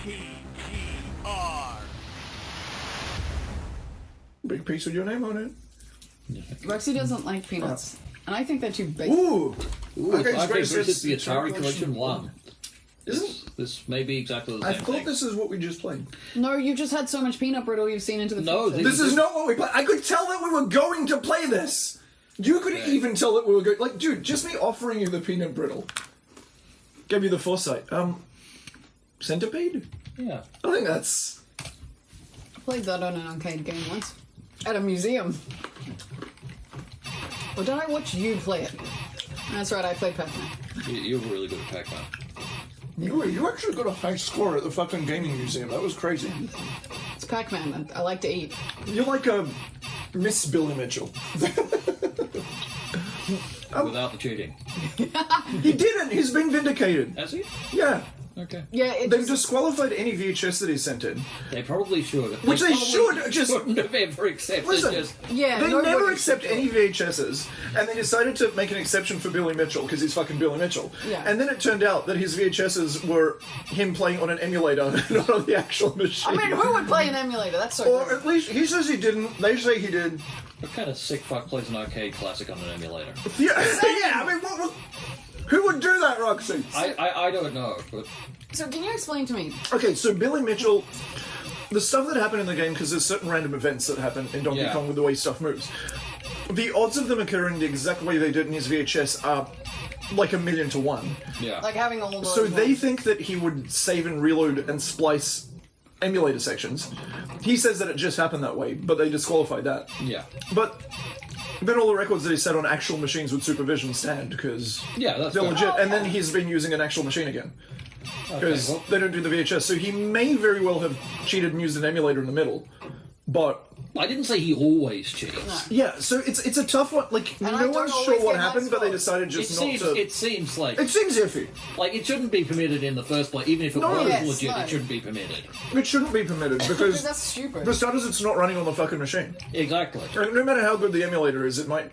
RPGR. Big piece with your name on it. Roxy doesn't like peanuts. And I think that you bake. Ooh! Okay, I Grace, think that's the Atari Collection 1. Isn't This may be exactly the I same thought thing. this is what we just played. No, you just had so much peanut brittle you've seen into the No, future. This is not what we played. I could tell that we were going to play this. You could even tell that we were going. Like, dude, just me offering you the peanut brittle gave you the foresight. Centipede? Yeah. I think that's. I played that on an arcade game once. At a museum. Or did I watch you play it? That's right, I played Pac-Man. You were really good at Pac-Man. You actually got a high score at the fucking gaming museum. That was crazy. It's Pac-Man. I like to eat. You're like a Miss Billy Mitchell. Without the cheating. He didn't. He's been vindicated. Has he? Yeah. Okay. Yeah, it They've just, disqualified any VHS that he sent in. They probably should. Which they probably should, just- shouldn't have ever accepted. Listen. Just yeah, They nobody never should accept do any it. VHSs, and they decided to make an exception for Billy Mitchell because he's fucking Billy Mitchell. Yeah. And then it turned out that his VHSs were him playing on an emulator, not on the actual machine. I mean, who would play an emulator? That's so Or weird. at least he says he didn't. They say he did. what kind of sick fuck plays an arcade classic on an emulator? Yeah, yeah. I mean, who would do that, Roxy? I don't know, but So can you explain to me? Okay, so Billy Mitchell, the stuff that happened in the game, because there's certain random events that happen in Donkey Yeah. Kong with the way stuff moves. The odds of them occurring the exact way they did in his VHS are like 1,000,000 to 1. yeah. Like having all those... So they think that he would save and reload and splice emulator sections. He says that it just happened that way, but they disqualified that. yeah. But then all the records that he set on actual machines with supervision stand, because Yeah, that's they're fair. legit. Oh, And then yeah. he's been using an actual machine again. Because well- they don't do the VHS. So he may very well have cheated and used an emulator in the middle. But I didn't say he always cheats. yeah, so it's a tough one. Like And I no don't one's always sure what get my happened, but they scores. decided It just not seems, to. it seems like It seems iffy. it shouldn't be permitted in the first place. Even if it No, was yes, legit, no. it shouldn't be permitted. It shouldn't be permitted Because because that's stupid. for starters, it's not running on the fucking machine. Exactly. And no matter how good the emulator is, it might.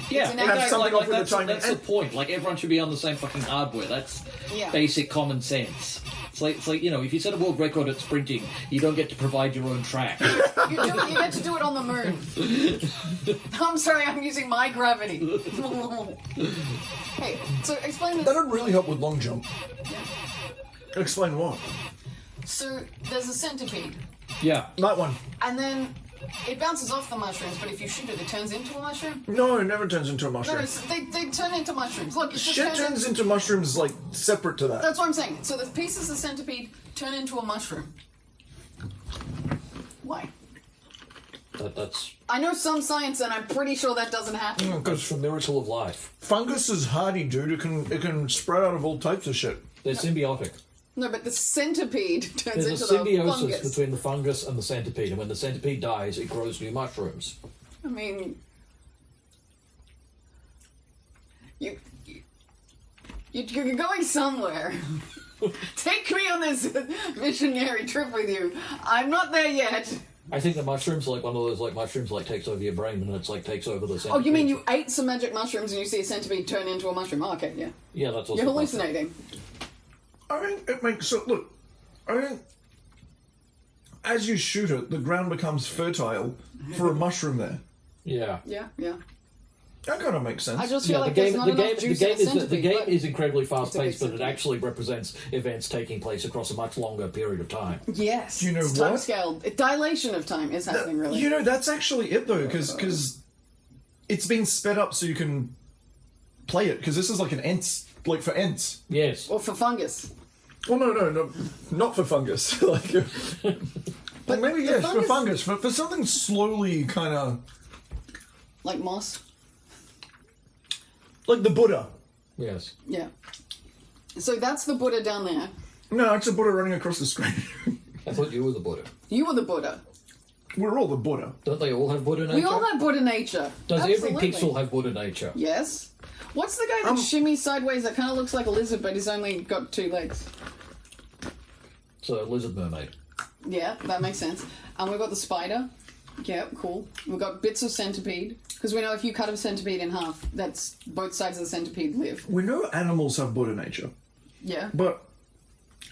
Yeah, an exactly. something off with the that's, timing. that's the point. Like everyone should be on the same fucking hardware. That's Yeah. basic common sense. It's like, you know, if you set a world record at sprinting, you don't get to provide your own track. You get to do it on the moon. I'm sorry, I'm using my gravity. Hey, so explain this. That'd really help with long jump. Explain what? So there's a centipede, Yeah. That one. and then it bounces off the mushrooms, but if you shoot it, it turns into a mushroom? No, it never turns into a No, mushroom. they turn into mushrooms. Look, it just Shit turns into mushrooms like separate to that. That's what I'm saying. So the pieces of centipede turn into a mushroom. Why? That's I know some science, and I'm pretty sure that doesn't happen. the miracle of life. Fungus is hardy, dude. It can spread out of all types of shit. They're symbiotic. No, but the centipede turns There's a into the symbiosis fungus. between the fungus and the centipede, and when the centipede dies, it grows new mushrooms. I mean, you're going somewhere. Take me on this missionary trip with you. I'm not there yet. I think the mushrooms are like one of those like mushrooms like takes over your brain and it's like takes over the centipede. Oh, you mean you ate some magic mushrooms and you see a centipede turn into a mushroom? Oh, okay, yeah. Yeah, that's also You're hallucinating. I mean, it makes so. Look, I mean, as you shoot it, the ground becomes fertile for a mushroom there. Yeah. Yeah, yeah. That kind of makes sense. I just feel like there's not enough juice in a centipede. the game but- is incredibly fast paced, but it centipede. actually represents events taking place across a much longer period of time. Yes. You know it's what? time scale. Dilation of time is happening, really. You know, that's actually it though, because it's been sped up so you can play it. Because this is like an Ents, like for Ents. Yes. Or for fungus. Well, no, not for fungus. Like, well, maybe the yes, for fungus- fungus, but for something slowly kind of Like moss. like the Buddha. Yes. Yeah. So that's the Buddha down there. No, it's a Buddha running across the screen. I thought you were the Buddha. You were the Buddha. We're all the Buddha. Don't they all have Buddha nature? We all have Buddha nature. Does Absolutely. every pixel have Buddha nature? Yes. What's the guy that shimmies sideways that kind of looks like a lizard, but he's only got 2 legs? So, lizard mermaid. Yeah, that makes sense. And we've got the spider. Yeah, cool. We've got bits of centipede. Because we know if you cut a centipede in half, that's both sides of the centipede live. We know animals have Buddha nature, Yeah. but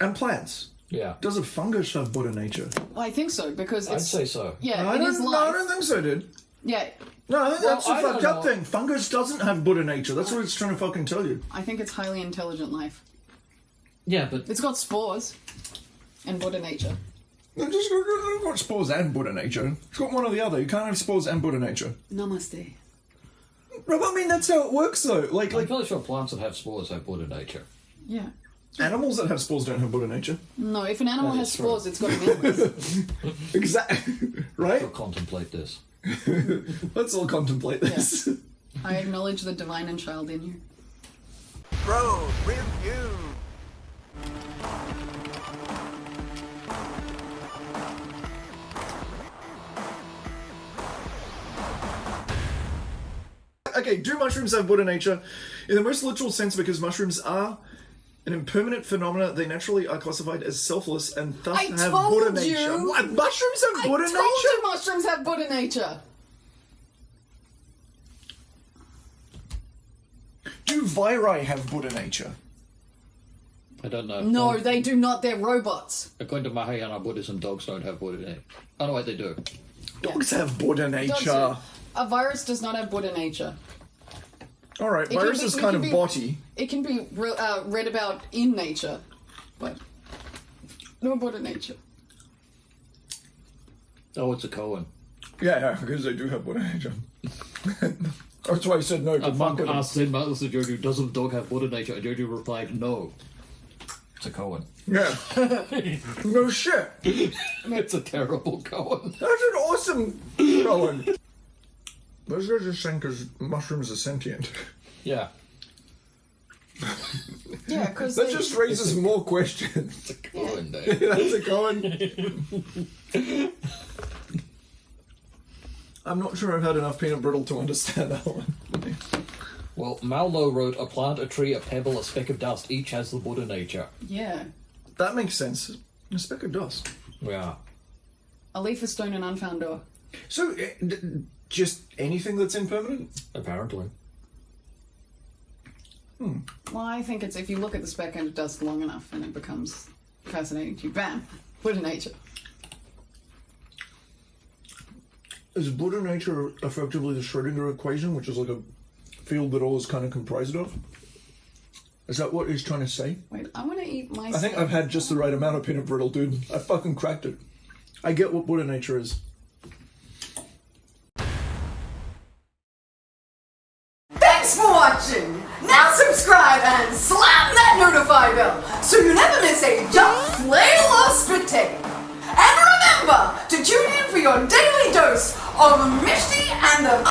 and plants. Yeah. Does a fungus have Buddha nature? I think so, because I'd it's... say so. Yeah, I it is don't, life. I don't think so, dude. Yeah, No, I think Well, that's a I don't fucked up know. thing. Fungus doesn't have Buddha nature. That's what it's trying to fucking tell you. I think it's highly intelligent life. Yeah, but It's got spores and Buddha nature. It's just got spores and Buddha nature. It's got one or the other. You can't have spores and Buddha nature. Namaste. But I mean, that's how it works, though. Like I'm fairly sure plants that have spores have Buddha nature. Yeah. animals that have spores don't have Buddha nature. No, if an animal That has is true. spores, it's got immunity. Exactly. Right? We'll contemplate this. Let's all contemplate this. I acknowledge the divine and child in you. Road review. Okay, do mushrooms have Buddha nature? In the most literal sense, because mushrooms are an impermanent phenomena, they naturally are classified as selfless and thus I have told Buddha you! nature. What? Mushrooms have Buddha I told nature? you mushrooms have Buddha nature. Do viri have Buddha nature? I don't know. No, they do not. They're robots. According to Mahayana Buddhism, dogs don't have Buddha nature. Oh no, wait, they do. Dogs have Buddha Dogs nature. do. A virus does not have Buddha nature. Alright, It virus can be- is it kind can of be- botty. It can be read about in nature, but no Buddha nature. Oh, it's a koan. Yeah, because they do have Buddha nature. That's why I said no. A But monk Buddha. asked Zen Master Jojo, does a dog have Buddha nature? And Jojo replied, no. It's a koan. Yeah. No shit. It's a terrible koan. That's an awesome Rowan. Those guys are saying because mushrooms are sentient. Yeah. Yeah, because That just raises more questions. Koan day. That's a going. I'm not sure I've had enough peanut brittle to understand that one. Well, Mallow wrote, a plant, a tree, a pebble, a speck of dust, each has the Buddha nature. Yeah, That makes sense. A speck of dust. Yeah. a leaf, a stone, an unfound door. So, just anything that's impermanent? Apparently. Well, I think it's if you look at the speck of dust long enough and it becomes fascinating to you. Bam, Buddha nature. Is Buddha nature effectively the Schrödinger equation, which is like a field that all is kind of comprised of? Is that what he's trying to say? Wait, I want to eat my. I think I've had just the right amount of peanut brittle, dude. I fucking cracked it. I get what Buddha nature is. Thanks for watching! Now subscribe and slam that notify bell so you never miss a jump, flail, or spit take. And remember to tune in for your daily dose of Mishti and the